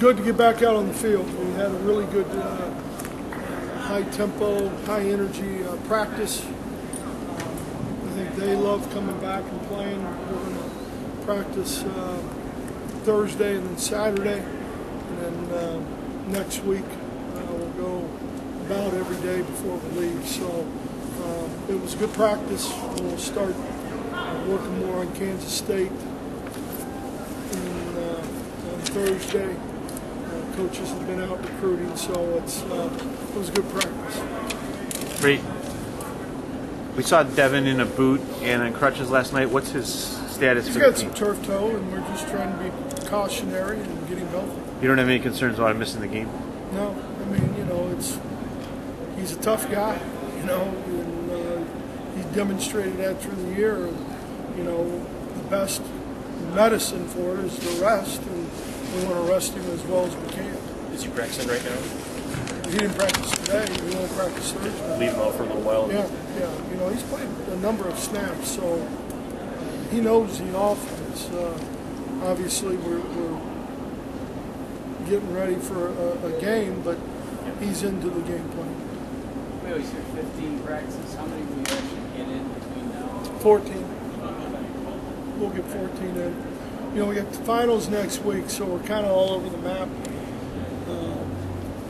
good to get back out on the field. We had a really good high tempo, high energy practice. I think they love coming back and playing. We're going to practice Thursday and then Saturday, and then next week we'll go about every day before we leave. So it was a good practice. We'll start working more on Kansas State on Thursday. Coaches have been out recruiting, so it was a good practice. Great. We saw Devin in a boot and on crutches last night. What's his status? He's got some turf toe, and we're just trying to be cautionary and get him healthy. You don't have any concerns about him missing the game? No, I mean, he's a tough guy, and he's demonstrated that through the year. The best medicine for it is the rest, and we want to rest him as well as we can. Is he practicing right now? He didn't practice today. He won't practice Thursday. Leave him out for a little while. Yeah. He's played a number of snaps, so he knows the offense. Obviously, we're getting ready for a game, but he's into the game plan. We always hear 15 practices. How many will you actually get in between now? 14. We'll get 14 in. We got the finals next week, so we're kind of all over the map.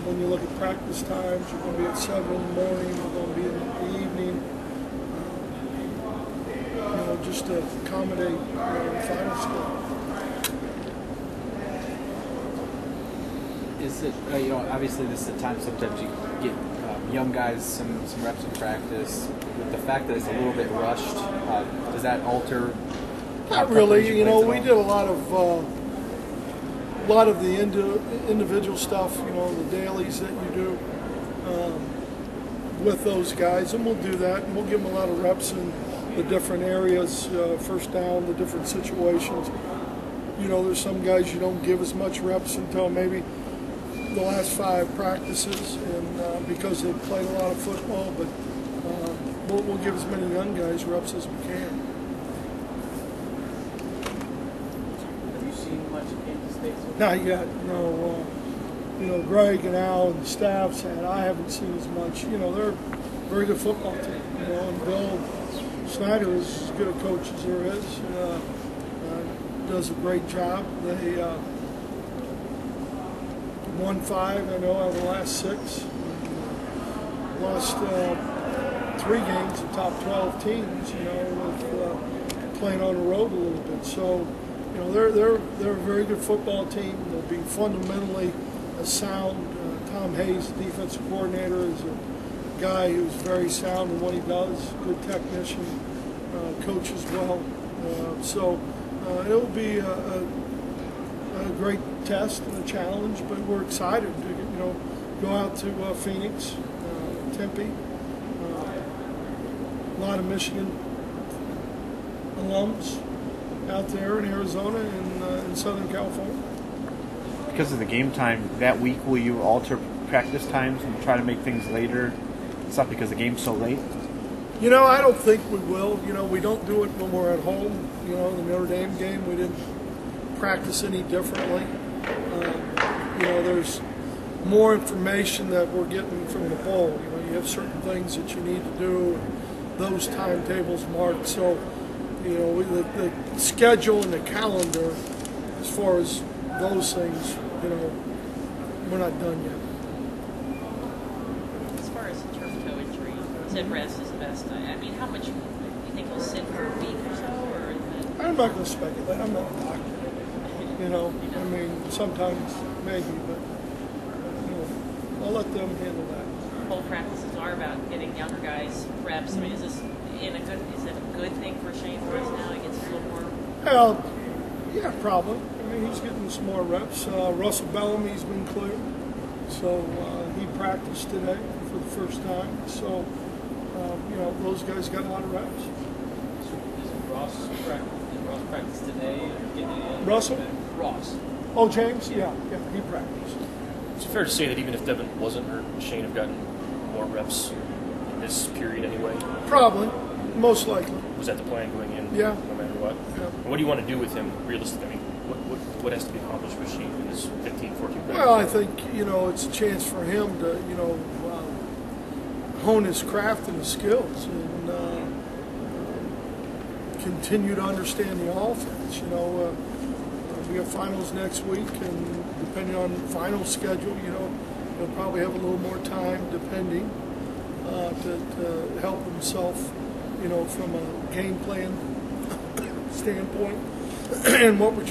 When you look at practice times, you're going to be at 7 in the morning, we're going to be in the evening, just to accommodate the final score. Is it, obviously this is a time sometimes you get young guys some reps in practice. With the fact that it's a little bit rushed, does that alter? Not really. We did a lot of the individual stuff, the dailies that you do with those guys, and we'll do that, and we'll give them a lot of reps in the different areas, first down, the different situations. There's some guys you don't give as much reps until maybe the last 5 practices, and because they've played a lot of football, but we'll give as many young guys reps as we can. Not yet, no. Greg and Al and the staff said I haven't seen as much. They're a very good football team. And Bill Snyder is as good a coach as there is. Does a great job. They won 5, I know, out of the last 6. Lost 3 games of top 12 teams. With playing on the road a little bit. So. They're a very good football team. They'll be fundamentally a sound. Tom Hayes, the defensive coordinator, is a guy who's very sound in what he does. Good technician, coach as well. So it will be a great test and a challenge. But we're excited to go out to Phoenix, Tempe. A lot of Michigan alums out there in Arizona and in Southern California. Because of the game time, that week will you alter practice times and try to make things later? It's not because the game's so late? I don't think we will. We don't do it when we're at home. The Notre Dame game, we didn't practice any differently. There's more information that we're getting from the bowl. You have certain things that you need to do, and those timetables marked. So, the schedule and the calendar, as far as those things, we're not done yet. As far as the turf toe injury, you said rest is the best. I mean, how much do you think he'll sit for a week or so? Or I'm not going to speculate. I'm not a doctor. I mean, sometimes maybe, but I'll let them handle that. Both practices are about getting younger guys reps. I mean, is it a good thing for Shane Forrest now? He gets a little more. Well, yeah, probably. I mean, he's getting some more reps. Russell Bellamy's been cleared, so he practiced today for the first time. So, those guys got a lot of reps. Is Ross practice today? Russell? Ross. Oh, James? Yeah, he practiced. Is it fair to say that even if Devin wasn't hurt, Shane have gotten more reps in this period anyway? Probably. Most likely. Was that the plan going in? Yeah. No matter what? Yeah. What do you want to do with him realistically? I mean, what has to be accomplished for Shane in this 15, 14 Well, I think, it's a chance for him to, hone his craft and his skills and continue to understand the offense. We have finals next week, and depending on the final schedule, he'll probably have a little more time, depending, to help himself, from a game plan standpoint and what we're